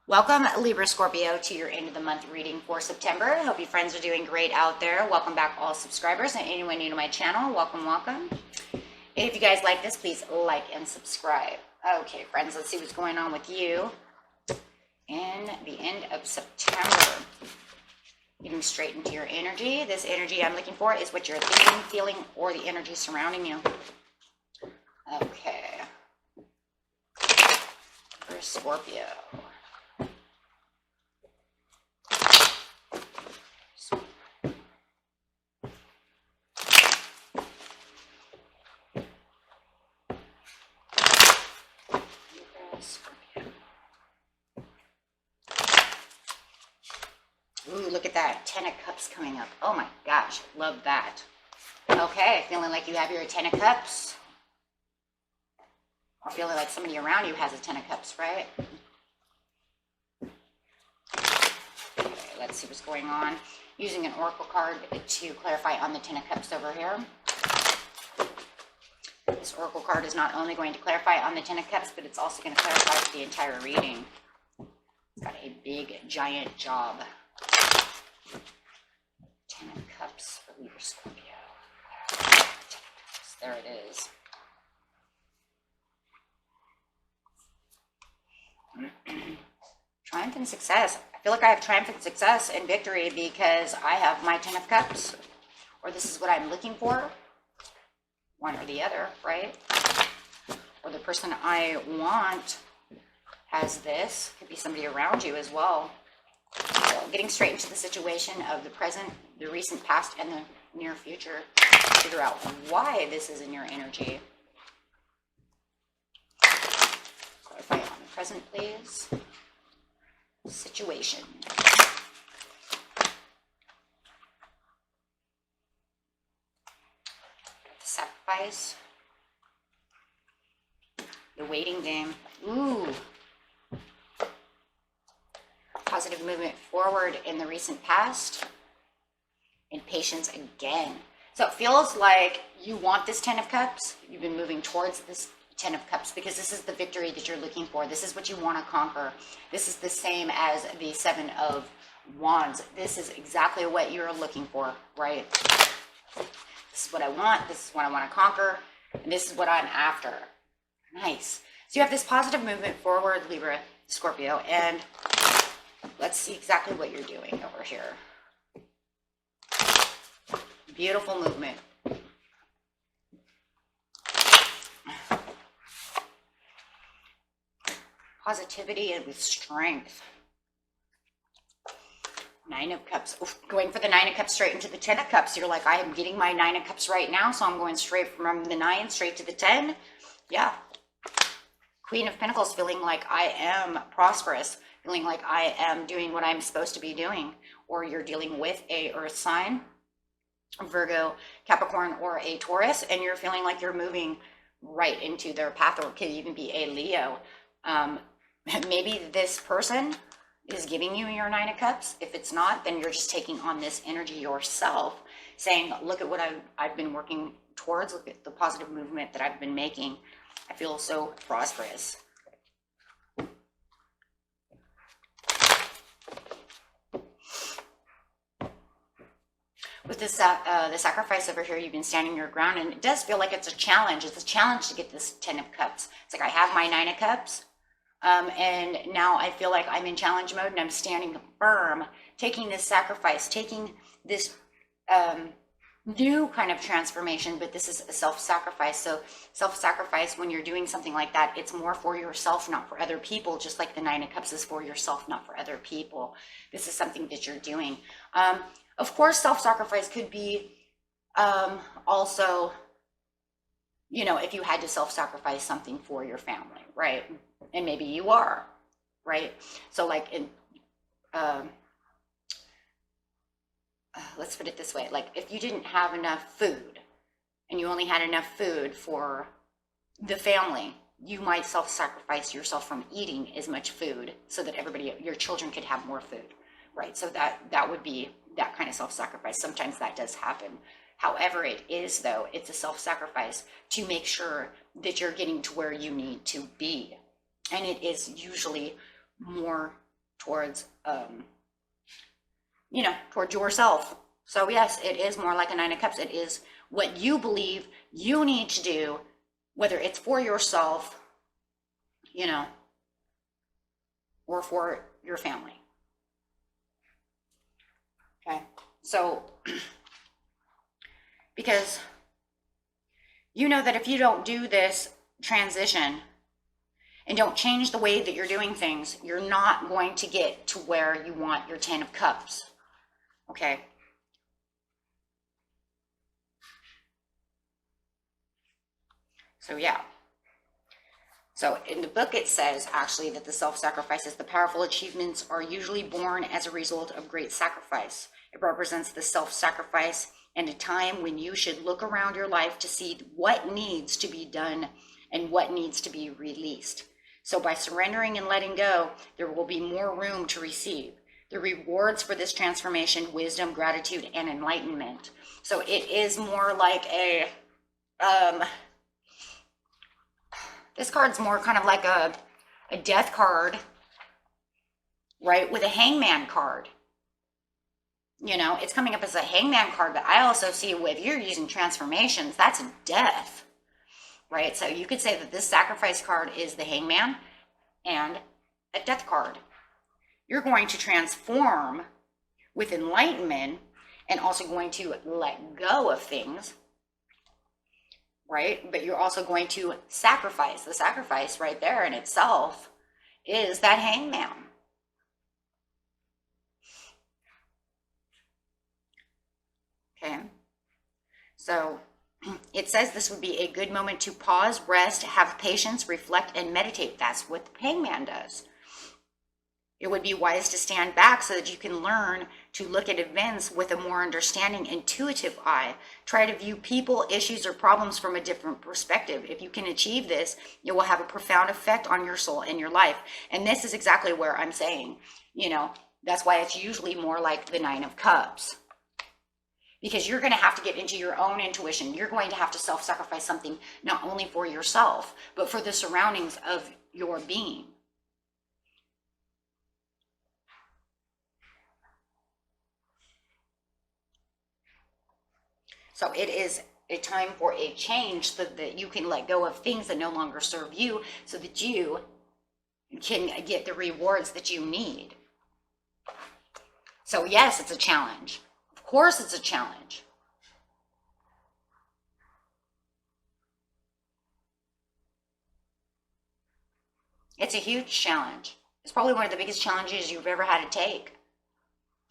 Welcome, Libra Scorpio, to your end of the month reading for September. Hope you friends are doing great out there. Welcome back, all subscribers, and anyone new to my channel, welcome, welcome. If you guys like this, please like and subscribe. Okay, friends, let's see what's going on with you in the end of September. Getting straight into your energy. This energy I'm looking for is what you're thinking, feeling, or the energy surrounding you. Okay. For Scorpio. Ooh, look at that. 10 of Cups coming up. Oh my gosh, love that. Okay, feeling like you have your 10 of Cups. Or feeling like somebody around you has a 10 of Cups, right? Okay, let's see what's going on. Using an oracle card to clarify on the 10 of Cups over here. This oracle card is not only going to clarify on the 10 of Cups, but it's also going to clarify the entire reading. It's got a big, giant job. 10 of Cups for Libra Scorpio. There it is. Triumph and success. I feel like I have triumph and success and victory because I have my 10 of Cups. Or this is what I'm looking for. One or the other, right? Or the person I want has this. Could be somebody around you as well. So getting straight into the situation of the present, the recent past, and the near future. Figure out why this is in your energy. Clarify on the present, please. Situation. The sacrifice. The waiting game. Ooh. Positive movement forward in the recent past. And patience again. So it feels like you want this 10 of Cups. You've been moving towards this 10 of Cups because this is the victory that you're looking for. This is what you want to conquer. This is the same as the 7 of Wands. This is exactly what you're looking for, right? This is what I want. This is what I want to conquer. And this is what I'm after. Nice. So you have this positive movement forward, Libra, Scorpio, and let's see exactly what you're doing over here. Beautiful movement. Positivity and with strength. 9 of Cups. Oof, going for the 9 of Cups straight into the 10 of Cups. You're like, I am getting my 9 of Cups right now, so I'm going straight from the 9 straight to the 10. Yeah. Queen of Pentacles, feeling like I am prosperous, feeling like I am doing what I'm supposed to be doing. Or you're dealing with a earth sign, Virgo, Capricorn, or a Taurus, and you're feeling like you're moving right into their path, or it could even be a Leo. Maybe this person is giving you your 9 of Cups. If it's not, then you're just taking on this energy yourself, saying, look at what I've been working towards, look at the positive movement that I've been making. I feel so prosperous. With this, the sacrifice over here, you've been standing your ground, and it does feel like it's a challenge. It's a challenge to get this 10 of Cups. It's like I have my 9 of Cups, and now I feel like I'm in challenge mode, and I'm standing firm, taking this sacrifice, taking this new kind of transformation, but this is a self-sacrifice. So self-sacrifice, when you're doing something like that, it's more for yourself, not for other people, just like the 9 of Cups is for yourself, not for other people. This is something that you're doing. Of course, self-sacrifice could be also, you know, if you had to self-sacrifice something for your family, right? And maybe you are, right? So like in, let's put it this way, like if you didn't have enough food and you only had enough food for the family, you might self-sacrifice yourself from eating as much food so that everybody, your children, could have more food, right? So that would be that kind of self-sacrifice. Sometimes that does happen. However it is, though, it's a self-sacrifice to make sure that you're getting to where you need to be. And it is usually more towards, you know, towards yourself. So yes, it is more like a Nine of Cups. It is what you believe you need to do, whether it's for yourself, you know, or for your family. Okay, so because you know that if you don't do this transition and don't change the way that you're doing things, you're not going to get to where you want your 10 of Cups. Okay. So yeah. So in the book, it says actually that the self-sacrifices, the powerful achievements are usually born as a result of great sacrifice. It represents the self-sacrifice and a time when you should look around your life to see what needs to be done and what needs to be released. So by surrendering and letting go, there will be more room to receive the rewards for this transformation, wisdom, gratitude, and enlightenment. So it is more like a, this card's more kind of like a death card, right? With a hangman card. You know, it's coming up as a hangman card, but I also see if you're using transformations, that's a death, right? So you could say that this sacrifice card is the hangman and a death card. You're going to transform with enlightenment and also going to let go of things, right? But you're also going to sacrifice. The sacrifice right there in itself is that hangman. Okay, so it says this would be a good moment to pause, rest, have patience, reflect, and meditate. That's what the hangman does. It would be wise to stand back so that you can learn to look at events with a more understanding, intuitive eye. Try to view people, issues, or problems from a different perspective. If you can achieve this, it will have a profound effect on your soul and your life. And this is exactly where I'm saying, you know, that's why it's usually more like the Nine of Cups. Because you're going to have to get into your own intuition. You're going to have to self-sacrifice something, not only for yourself, but for the surroundings of your being. So it is a time for a change so that you can let go of things that no longer serve you so that you can get the rewards that you need. So yes, it's a challenge. Of course it's a challenge. It's a huge challenge. It's probably one of the biggest challenges you've ever had to take,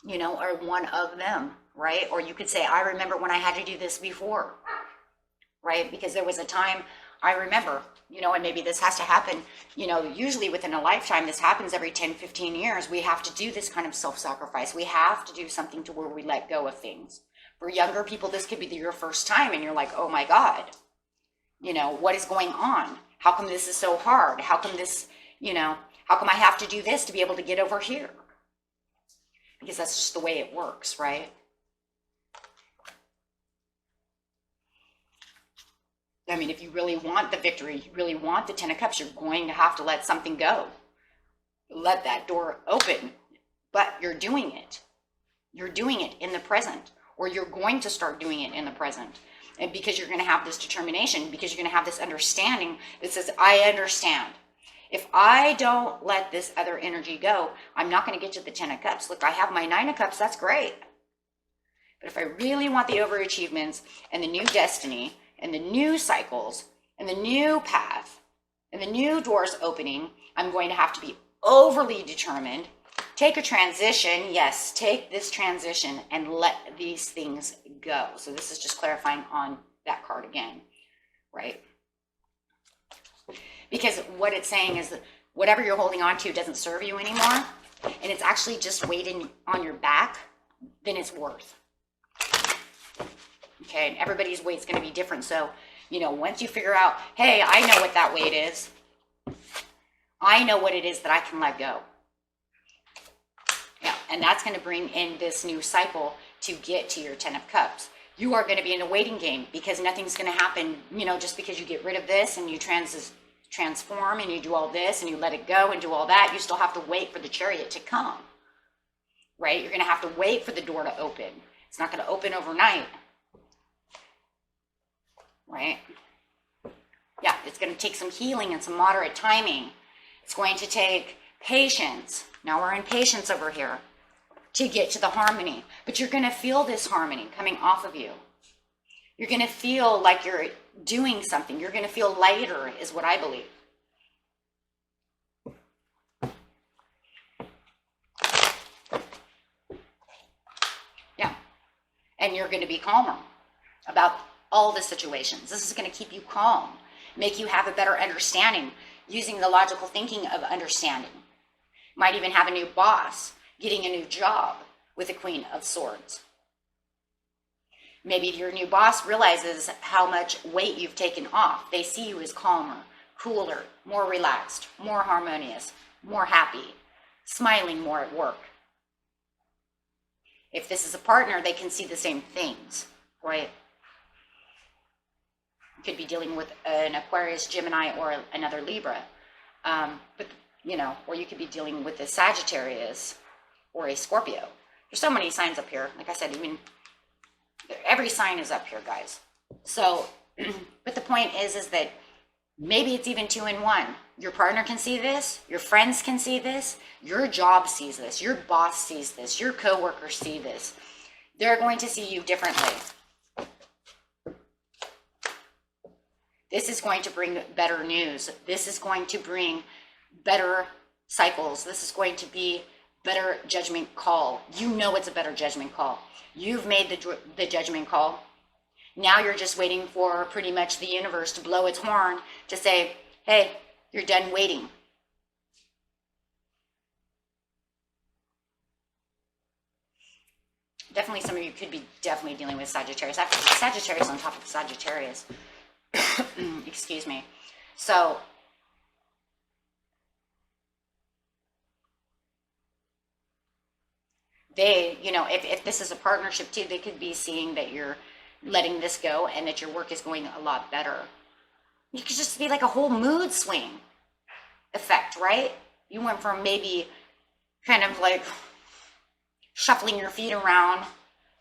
you know, or one of them, right? Or you could say, I remember when I had to do this before, right? Because there was a time I remember, you know, and maybe this has to happen, you know, usually within a lifetime. This happens every 10, 15 years. We have to do this kind of self-sacrifice. We have to do something to where we let go of things. For younger people, this could be your first time and you're like, oh my God, you know, what is going on? How come this is so hard? How come this, you know, how come I have to do this to be able to get over here? Because that's just the way it works, right? I mean, if you really want the victory, you really want the 10 of Cups, you're going to have to let something go. Let that door open, but you're doing it. You're doing it in the present, or you're going to start doing it in the present. And because you're going to have this determination, because you're going to have this understanding that says, I understand. If I don't let this other energy go, I'm not going to get to the 10 of Cups. Look, I have my 9 of Cups, that's great. But if I really want the overachievements and the new destiny, and the new cycles, and the new path, and the new doors opening, I'm going to have to be overly determined, take a transition, yes, take this transition and let these things go. So this is just clarifying on that card again, right? Because what it's saying is that whatever you're holding on to doesn't serve you anymore, and it's actually just weighting on your back, then it's worth. Okay, and everybody's weight's going to be different. So, you know, once you figure out, hey, I know what that weight is. I know what it is that I can let go. Yeah, and that's going to bring in this new cycle to get to your 10 of Cups. You are going to be in a waiting game because nothing's going to happen, you know, just because you get rid of this and you transform and you do all this and you let it go and do all that, you still have to wait for the Chariot to come, right? You're going to have to wait for the door to open. It's not going to open overnight, right? Yeah, it's going to take some healing and some moderate timing. It's going to take patience. Now we're in patience over here to get to the harmony. But you're going to feel this harmony coming off of you. You're going to feel like you're doing something. You're going to feel lighter, is what I believe. Yeah. And you're going to be calmer about all the situations. This is going to keep you calm, make you have a better understanding, using the logical thinking of understanding. Might even have a new boss, getting a new job with the Queen of Swords. Maybe your new boss realizes how much weight you've taken off. They see you as calmer, cooler, more relaxed, more harmonious, more happy, smiling more at work. If this is a partner, they can see the same things, right? You could be dealing with an Aquarius, Gemini, or another Libra. But, you know, or you could be dealing with a Sagittarius or a Scorpio. There's so many signs up here. Like I said, even every sign is up here, guys. So, but the point is that maybe it's even 2 in 1. Your partner can see this, your friends can see this, your job sees this, your boss sees this, your coworkers see this. They're going to see you differently. This is going to bring better news. This is going to bring better cycles. This is going to be better judgment call. You know it's a better judgment call. You've made the judgment call. Now you're just waiting for pretty much the universe to blow its horn to say, hey, you're done waiting. Definitely some of you could be definitely dealing with Sagittarius. Actually, Sagittarius on top of Sagittarius. Excuse me. So, they, you know, if this is a partnership too, they could be seeing that you're letting this go and that your work is going a lot better. You could just be like a whole mood swing effect, right? You went from maybe kind of like shuffling your feet around,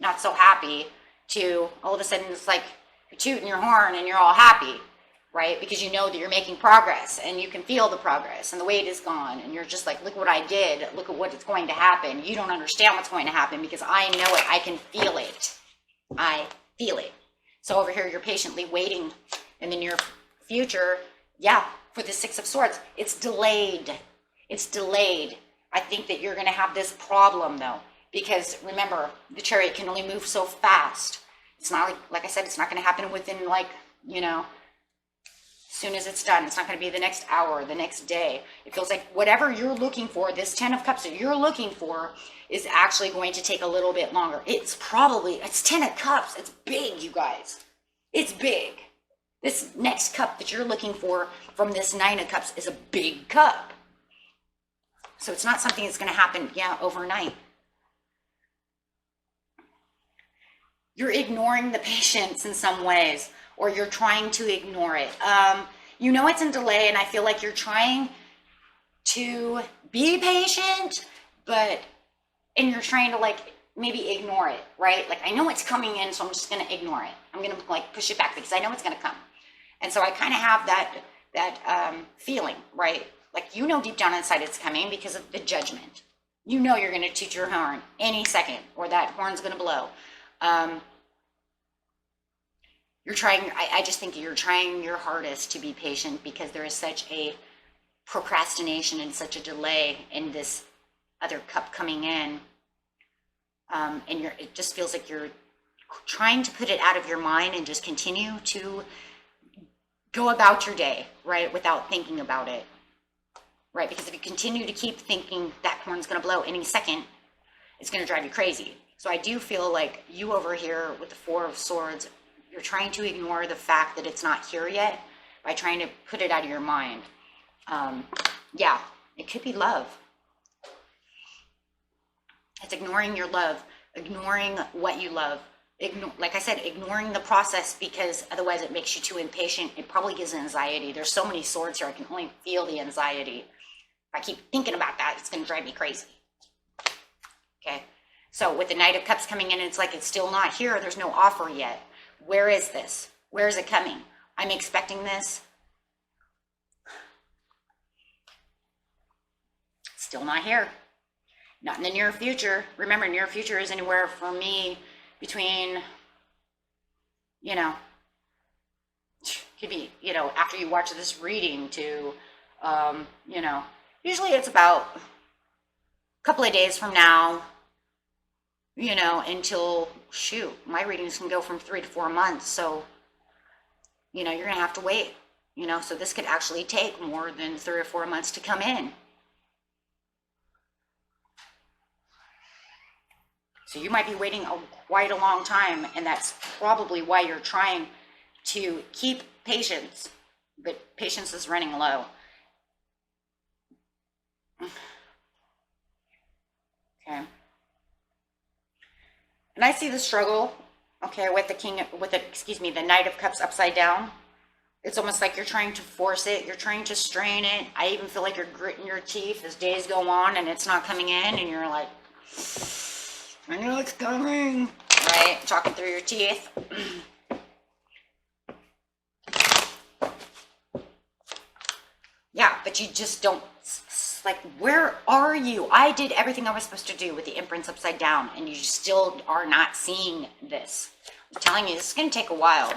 not so happy, to all of a sudden it's like you're tooting your horn and you're all happy, right? Because you know that you're making progress and you can feel the progress and the weight is gone and you're just like, look what I did, look at what is going to happen. You don't understand what's going to happen because I know it, I can feel it. I feel it. So over here, you're patiently waiting in the near future, yeah, for the Six of Swords. It's delayed. It's delayed. I think that you're going to have this problem though, because remember, the Chariot can only move so fast. It's not like I said, it's not going to happen within like, you know, as soon as it's done. It's not going to be the next hour, the next day. It feels like whatever you're looking for, this 10 of Cups that you're looking for is actually going to take a little bit longer. It's 10 of Cups. It's big, you guys. It's big. This next cup that you're looking for from this 9 of Cups is a big cup. So it's not something that's going to happen, yeah, overnight. You're ignoring the patience in some ways, or you're trying to ignore it. You know it's in delay, and I feel like you're trying to be patient, and you're trying to like maybe ignore it, right? Like I know it's coming in, so I'm just gonna ignore it. I'm gonna like push it back because I know it's gonna come. And so I kind of have that feeling, right? Like you know deep down inside it's coming because of the judgment. You know you're gonna toot your horn any second, or that horn's gonna blow. You're trying, I just think you're trying your hardest to be patient because there is such a procrastination and such a delay in this other cup coming in. And it just feels like you're trying to put it out of your mind and just continue to go about your day, right? Without thinking about it, right? Because if you continue to keep thinking that horn's going to blow any second, it's going to drive you crazy. So I do feel like you over here with the 4 of Swords, you're trying to ignore the fact that it's not here yet by trying to put it out of your mind. Yeah, it could be love. It's ignoring your love, ignoring what you love, like I said, ignoring the process, because otherwise it makes you too impatient. It probably gives anxiety. There's so many swords here. I can only feel the anxiety. If I keep thinking about that, it's going to drive me crazy. Okay. So with the Knight of Cups coming in, it's like it's still not here. There's no offer yet. Where is this? Where is it coming? I'm expecting this. Still not here. Not in the near future. Remember, near future is anywhere for me between, could be, after you watch this reading to, usually it's about a couple of days from now, until, shoot, my readings can go from 3 to 4 months. So, you're going to have to wait, so this could actually take more than 3 or 4 months to come in. So you might be waiting quite a long time, and that's probably why you're trying to keep patience, but patience is running low. Okay. And I see the struggle, okay, with the Knight of Cups upside down. It's almost like you're trying to force it. You're trying to strain it. I even feel like you're gritting your teeth as days go on and it's not coming in, and you're like, I know it's coming, right? Talking through your teeth. Yeah, but you just don't, like, where are you? I did everything I was supposed to do with the Empress upside down, and you still are not seeing this. I'm telling you, this is going to take a while.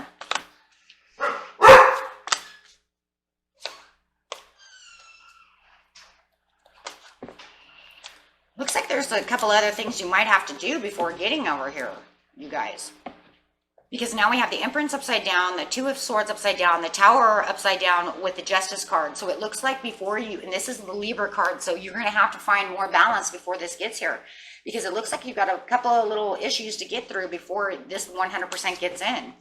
Looks like there's a couple other things you might have to do before getting over here, you guys. Because now we have the Empress upside down, the Two of Swords upside down, the Tower upside down with the Justice card. So it looks like before you, and this is the Libra card, so you're going to have to find more balance before this gets here. Because it looks like you've got a couple of little issues to get through before this 100% gets in.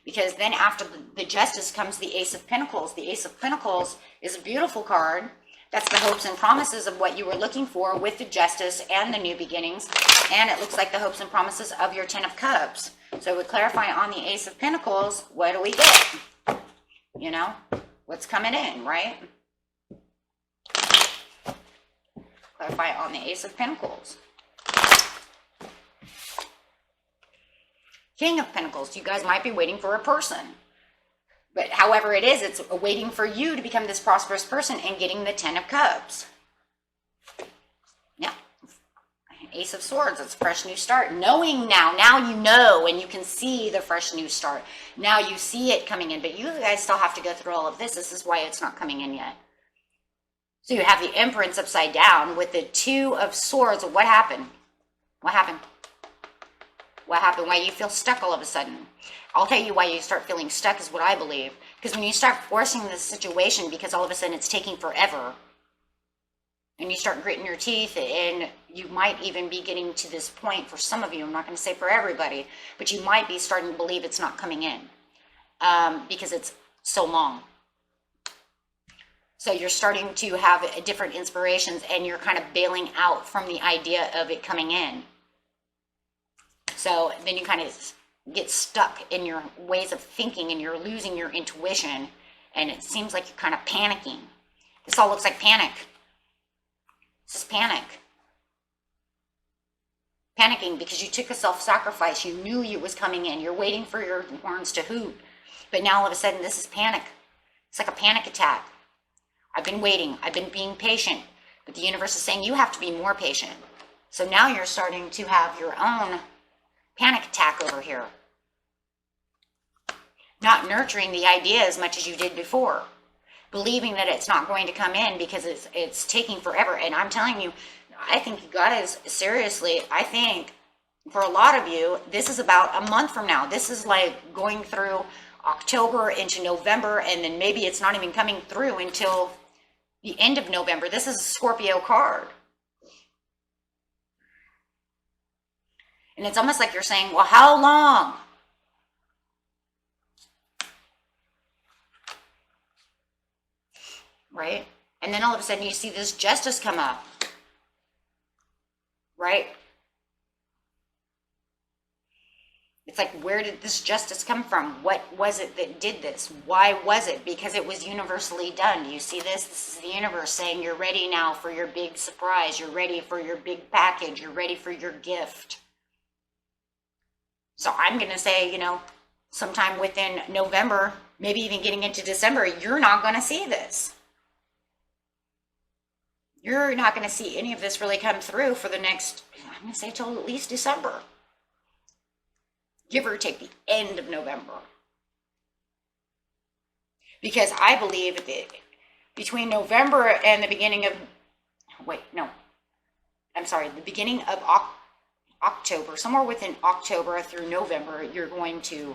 Because then after the Justice comes the Ace of Pentacles. The Ace of Pentacles is a beautiful card. That's the hopes and promises of what you were looking for with the Justice and the new beginnings. And it looks like the hopes and promises of your Ten of Cups. So we clarify on the Ace of Pentacles, what do we get? What's coming in, right? Clarify on the Ace of Pentacles. King of Pentacles, you guys might be waiting for a person. But however it is, it's waiting for you to become this prosperous person and getting the Ten of Cups. Yeah. Ace of Swords, it's a fresh new start. Knowing now you know, and you can see the fresh new start. Now you see it coming in, but you guys still have to go through all of this. This is why it's not coming in yet. So you have the Empress upside down with the Two of Swords. What happened? What happened? What happened? Why you feel stuck all of a sudden? I'll tell you why you start feeling stuck is what I believe. Because when you start forcing this situation, because all of a sudden it's taking forever, and you start gritting your teeth, and you might even be getting to this point for some of you, I'm not going to say for everybody, but you might be starting to believe it's not coming in because it's so long. So you're starting to have different inspirations, and you're kind of bailing out from the idea of it coming in. So then you kind of get stuck in your ways of thinking, and you're losing your intuition, and it seems like you're kind of panicking. This all looks like panic. This is panic. Panicking because you took a self-sacrifice. You knew it was coming in. You're waiting for your horns to hoot. But now all of a sudden this is panic. It's like a panic attack. I've been waiting. I've been being patient. But the universe is saying you have to be more patient. So now you're starting to have your own panic attack over here. Not nurturing the idea as much as you did before. Believing that it's not going to come in because it's taking forever. And I'm telling you, I think you guys, seriously, I think for a lot of you, this is about a month from now. This is like going through October into November, and then maybe it's not even coming through until the end of November. This is a Scorpio card. And it's almost like you're saying, well, how long? Right? And then all of a sudden you see this Justice come up. Right? It's like, where did this justice come from? What was it that did this? Why was it? Because it was universally done. Do you see this? This is the universe saying you're ready now for your big surprise. You're ready for your big package. You're ready for your gift. So I'm going to say, you know, sometime within November, maybe even getting into December, you're not going to see this. You're not going to see any of this really come through for the next, I'm going to say till at least December. Give or take the end of November. Because I believe that between November and the beginning of, the beginning of October, somewhere within October through November, you're going to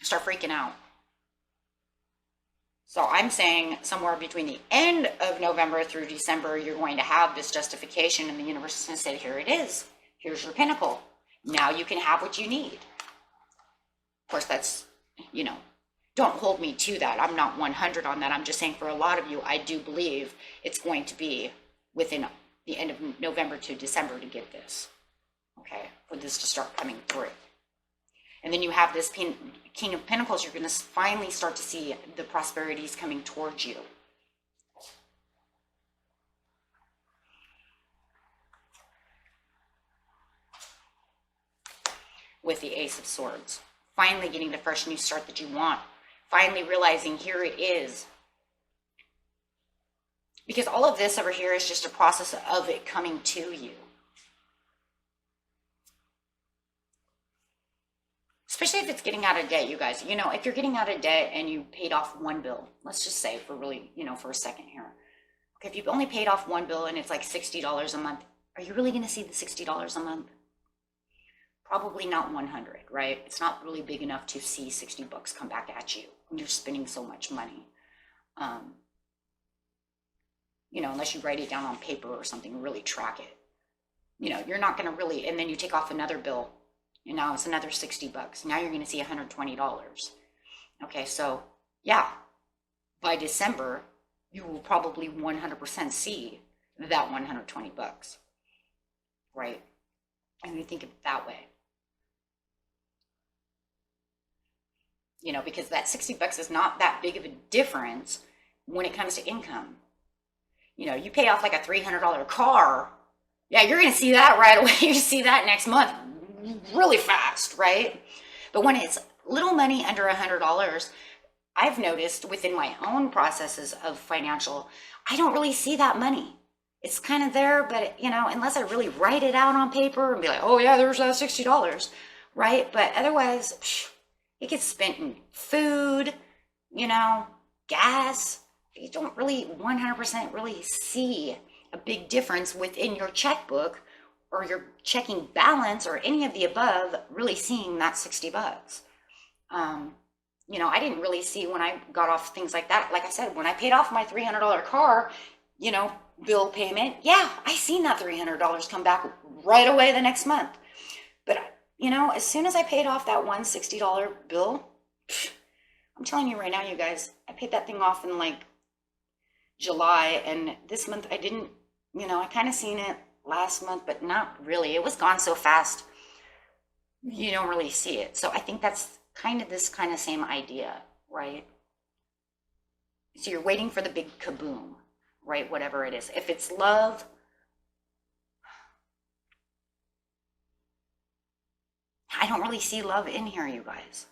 start freaking out. So I'm saying somewhere between the end of November through December, you're going to have this justification, and the universe is going to say, here it is. Here's your pinnacle. Now you can have what you need. Of course, that's, you know, don't hold me to that. I'm not 100 on that. I'm just saying for a lot of you, I do believe it's going to be within the end of November to December to get this, okay, for this to start coming through. And then you have this King of Pentacles. You're going to finally start to see the prosperities coming towards you. With the Ace of Swords. Finally getting the fresh new start that you want. Finally realizing here it is. Because all of this over here is just a process of it coming to you. Especially if it's getting out of debt, you guys. You know, if you're getting out of debt and you paid off one bill, let's just say for really, you know, for a second here. Okay, if you've only paid off one bill and it's like $60 a month, are you really going to see the $60 a month? Probably not 100, right? It's not really big enough to see 60 bucks come back at you when you're spending so much money. You know, unless you write it down on paper or something, really track it. You know, you're not going to really, and then you take off another bill, and now it's another 60 bucks. Now you're going to see $120. Okay, so yeah, by December, you will probably 100% see that 120 bucks, right? And you think of it that way. You know, because that 60 bucks is not that big of a difference when it comes to income. You know, you pay off like a $300 car. Yeah, you're going to see that right away. You see that next month really fast, right? But when it's little money under $100, I've noticed within my own processes of financial, I don't really see that money. It's kind of there, but, you know, unless I really write it out on paper and be like, oh yeah, there's that $60, right? But otherwise, it gets spent in food, you know, gas. You don't really 100% really see a big difference within your checkbook or your checking balance or any of the above, really seeing that 60 bucks. You know, I didn't really see when I got off things like that. Like I said, when I paid off my $300 car, you know, bill payment, yeah, I seen that $300 come back right away the next month. But, you know, as soon as I paid off that $160 bill, I'm telling you right now, you guys, I paid that thing off in like July, and this month I didn't, you know, I kind of seen it last month, but not really. It was gone so fast, you don't really see it. So I think that's kind of this kind of same idea, right? So you're waiting for the big kaboom, right? Whatever it is. If it's love, I don't really see love in here, you guys.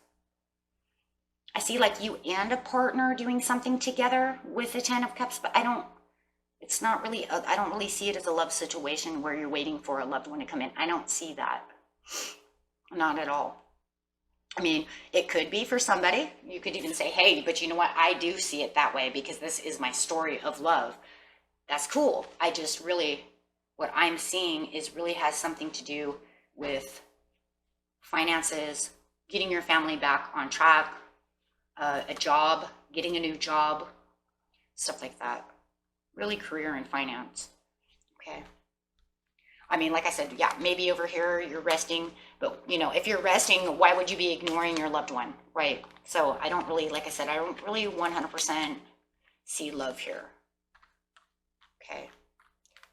I see like you and a partner doing something together with the 10 of Cups, but it's not really, I don't really see it as a love situation where you're waiting for a loved one to come in. I don't see that. Not at all. I mean, it could be for somebody. You could even say, hey, but you know what? I do see it that way because this is my story of love. That's cool. I just really, what I'm seeing is really has something to do with finances, getting your family back on track, a job, getting a new job, stuff like that. Really career and finance. Okay. I mean, like I said, yeah, maybe over here you're resting, but you know, if you're resting, why would you be ignoring your loved one, right? So I don't really, like I said, I don't really 100% see love here. Okay.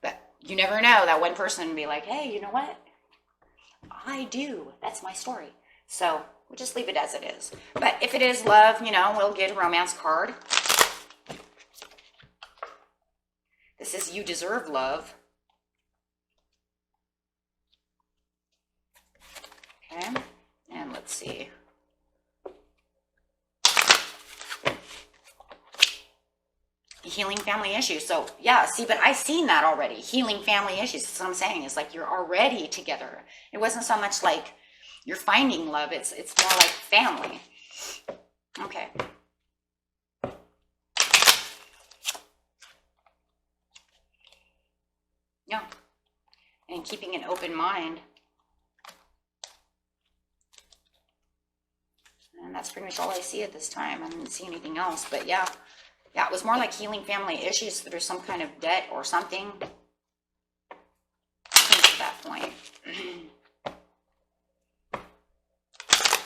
But you never know, that one person would be like, hey, you know what? I do. That's my story. So we'll just leave it as it is. But if it is love, you know, we'll get a romance card. This is you deserve love. Okay. And let's see. Healing family issues. So yeah, see, but I've seen that already. Healing family issues. That's what I'm saying. It's like you're already together. It wasn't so much like you're finding love. It's more like family. Okay. Yeah. And keeping an open mind. And that's pretty much all I see at this time. I didn't see anything else, but yeah. Yeah, it was more like healing family issues. There's some kind of debt or something. To that point.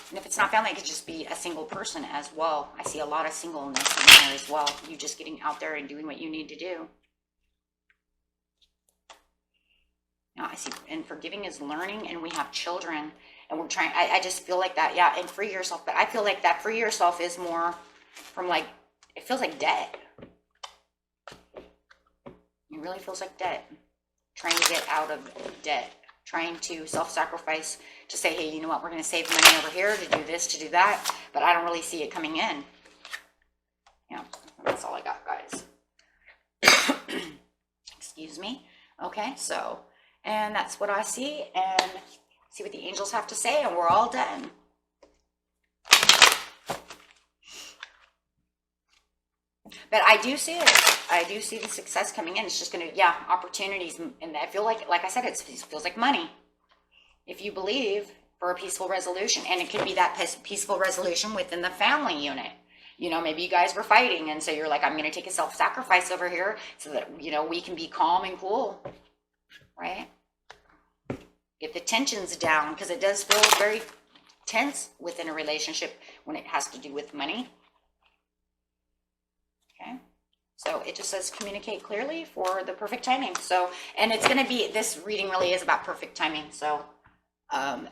And if it's not family, it could just be a single person as well. I see a lot of singleness in there as well. You just getting out there and doing what you need to do. Now I see, and forgiving is learning, and we have children, and we're trying, I just feel like that, yeah, and free yourself. But I feel like that free yourself is more from like, it feels like debt. It really feels like debt. Trying to get out of debt. Trying to self-sacrifice to say, hey, you know what, we're going to save money over here to do this, to do that. But I don't really see it coming in. Yeah, that's all I got, guys. Excuse me. Okay, so, and that's what I see. And see what the angels have to say, and we're all done. But I do see it. I do see the success coming in. It's just going to, yeah, opportunities. And I feel like I said, it feels like money. If you believe for a peaceful resolution, and it could be that peaceful resolution within the family unit. You know, maybe you guys were fighting, and so you're like, I'm going to take a self-sacrifice over here so that, you know, we can be calm and cool. Right? Get the tensions down, because it does feel very tense within a relationship when it has to do with money. Okay, so it just says communicate clearly for the perfect timing. So, and it's going to be, this reading really is about perfect timing. So,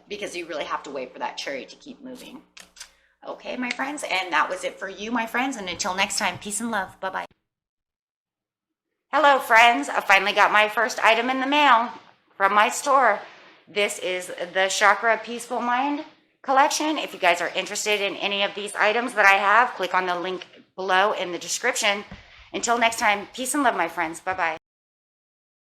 because you really have to wait for that chariot to keep moving. Okay, my friends, and that was it for you, my friends. And until next time, peace and love. Bye-bye. Hello, friends. I finally got my first item in the mail from my store. This is the Chakra Peaceful Mind collection. If you guys are interested in any of these items that I have, click on the link below in the description. Until next time, peace and love, my friends. Bye-bye.